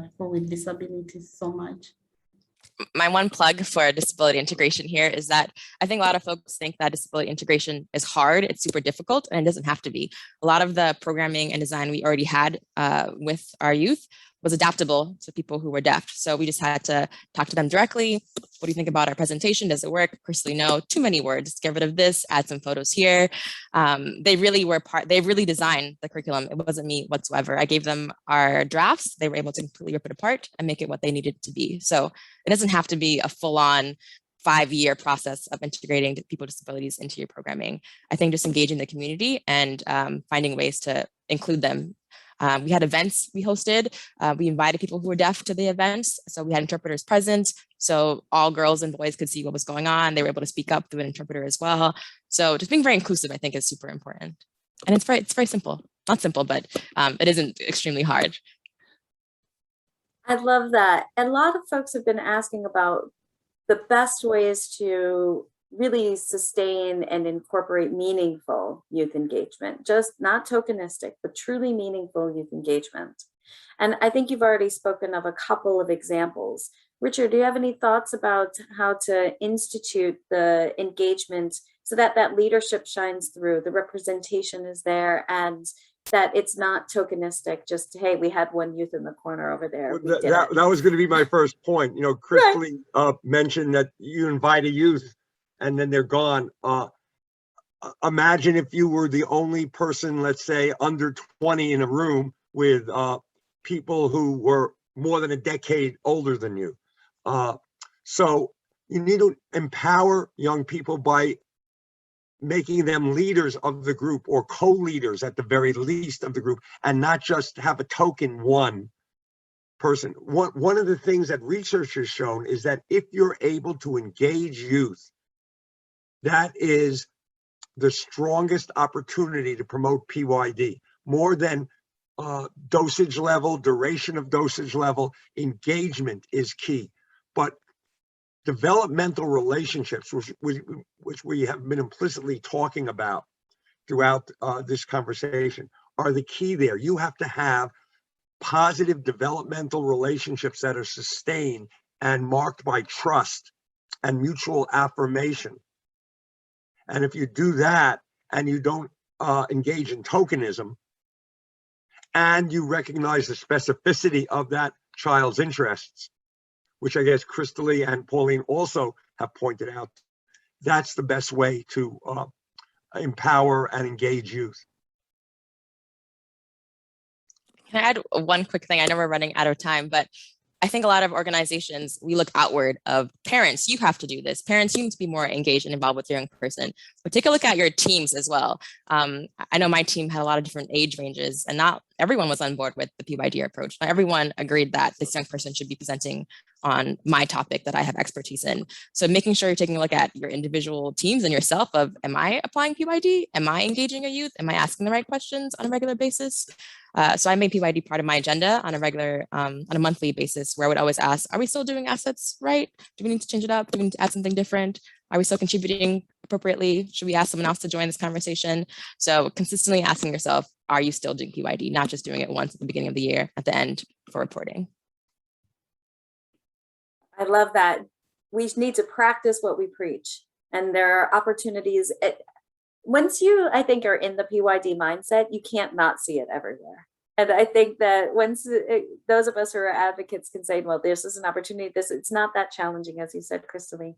people with disabilities so much. My one plug for disability integration here is that I think a lot of folks think that disability integration is hard, it's super difficult, and it doesn't have to be. A lot of the programming and design we already had with our youth was adaptable to people who were deaf. So we just had to talk to them directly. What do you think about our presentation? Does it work? Kristely, no, too many words, get rid of this, add some photos here. They really designed the curriculum. It wasn't me whatsoever. I gave them our drafts. They were able to completely rip it apart and make it what they needed it to be. So it doesn't have to be a full-on 5-year process of integrating people with disabilities into your programming. I think just engaging the community and finding ways to include them. We had events we hosted. We invited people who were deaf to the events. So we had interpreters present. So all girls and boys could see what was going on. They were able to speak up through an interpreter as well. So just being very inclusive, I think, is super important. And it's very simple. Not simple, but it isn't extremely hard. I love that. And a lot of folks have been asking about the best ways to really sustain and incorporate meaningful youth engagement, just not tokenistic, but truly meaningful youth engagement. And I think you've already spoken of a couple of examples. Richard, do you have any thoughts about how to institute the engagement so that that leadership shines through, the representation is there, and that it's not tokenistic, just, hey, we had one youth in the corner over there. That was going to be my first point. You know, Kristely mentioned that you invite a youth and then they're gone. Imagine if you were the only person, let's say, under 20 in a room with people who were more than a decade older than you. So you need to empower young people by making them leaders of the group, or co-leaders at the very least of the group, and not just have a token one person. One of the things that research has shown is that if you're able to engage youth, that is the strongest opportunity to promote PYD. More than dosage level, duration of dosage level, engagement is key. But developmental relationships, which we have been implicitly talking about throughout this conversation, are the key there. You have to have positive developmental relationships that are sustained and marked by trust and mutual affirmation. And if you do that and you don't engage in tokenism, and you recognize the specificity of that child's interests, which I guess Kristely and Pauline also have pointed out, that's the best way to empower and engage youth. Can I add one quick thing? I know we're running out of time, but I think a lot of organizations, we look outward of parents, you have to do this. Parents, you need to be more engaged and involved with your young person. But take a look at your teams as well. I know my team had a lot of different age ranges, and not everyone was on board with the PYD approach. Not everyone agreed that this young person should be presenting on my topic that I have expertise in. So making sure you're taking a look at your individual teams and yourself of, am I applying PYD? Am I engaging a youth? Am I asking the right questions on a regular basis? So I made PYD part of my agenda on a monthly basis, where I would always ask, are we still doing assets right? Do we need to change it up? Do we need to add something different? Are we still contributing appropriately? Should we ask someone else to join this conversation? So consistently asking yourself, are you still doing PYD? Not just doing it once at the beginning of the year, at the end, for reporting. I love that. We need to practice what we preach. And there are opportunities. Once you, I think, are in the PYD mindset, you can't not see it everywhere. And I think that once those of us who are advocates can say, well, this is an opportunity, it's not that challenging, as you said, Kristely.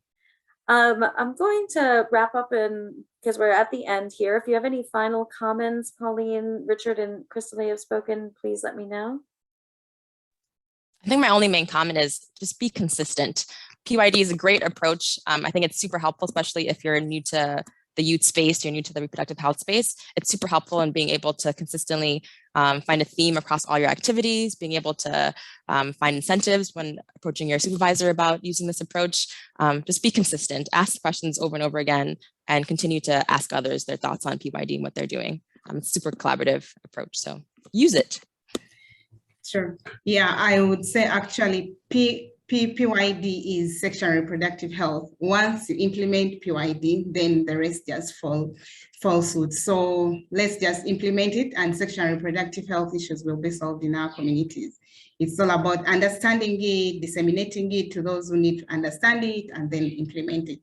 I'm going to wrap up because we're at the end here. If you have any final comments, Pauline, Richard, and Kristely have spoken, please let me know. I think my only main comment is just be consistent. PYD is a great approach. I think it's super helpful, especially if you're new to the youth space, you're new to the reproductive health space. It's super helpful in being able to consistently find a theme across all your activities, being able to find incentives when approaching your supervisor about using this approach. Just be consistent, ask questions over and over again, and continue to ask others their thoughts on PYD and what they're doing. It's a super collaborative approach, so use it. Sure. Yeah, I would say actually PYD is sexual and reproductive health. Once you implement PYD, then the rest just fall suit. So let's just implement it, and sexual and reproductive health issues will be solved in our communities. It's all about understanding it, disseminating it to those who need to understand it, and then implement it.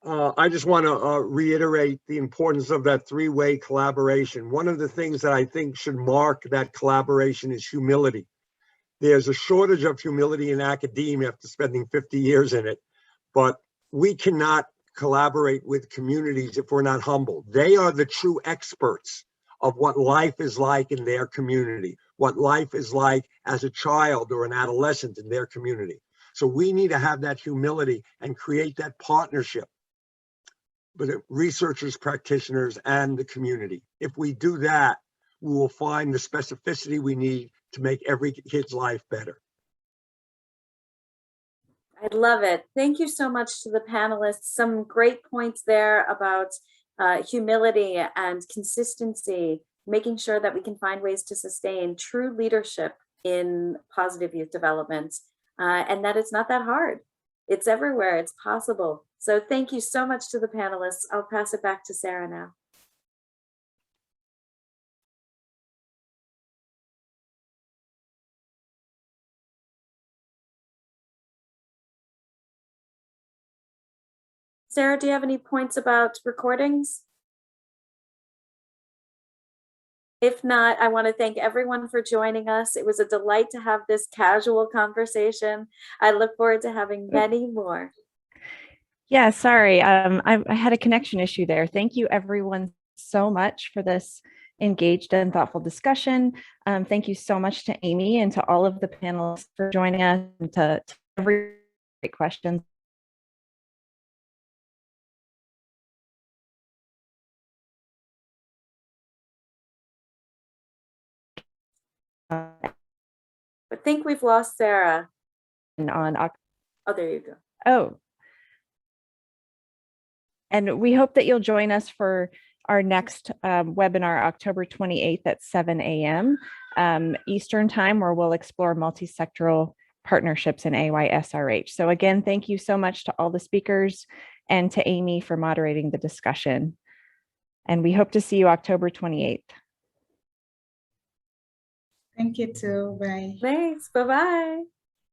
I just want to reiterate the importance of that three-way collaboration. One of the things that I think should mark that collaboration is humility. There's a shortage of humility in academia after spending 50 years in it, but we cannot collaborate with communities if we're not humble. They are the true experts of what life is like in their community, what life is like as a child or an adolescent in their community. So we need to have that humility and create that partnership with researchers, practitioners, and the community. If we do that, we will find the specificity we need to make every kid's life better. I love it. Thank you so much to the panelists. Some great points there about humility and consistency, making sure that we can find ways to sustain true leadership in positive youth development, and that it's not that hard. It's everywhere, it's possible. So thank you so much to the panelists. I'll pass it back to Sarah now. Sarah, do you have any points about recordings? If not, I want to thank everyone for joining us. It was a delight to have this casual conversation. I look forward to having many more. Yeah, sorry. I had a connection issue there. Thank you everyone so much for this engaged and thoughtful discussion. Thank you so much to Amy and to all of the panelists for joining us, and to every great questions. I think we've lost Sarah. And on, oh, there you go. Oh. And we hope that you'll join us for our next webinar, October 28th at 7 a.m. Eastern time, where we'll explore multi-sectoral partnerships in AYSRH. So again, thank you so much to all the speakers and to Amy for moderating the discussion. And we hope to see you October 28th. Thank you too. Bye. Thanks. Bye-bye.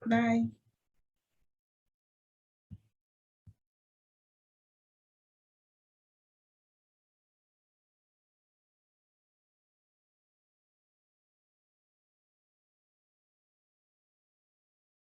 Bye.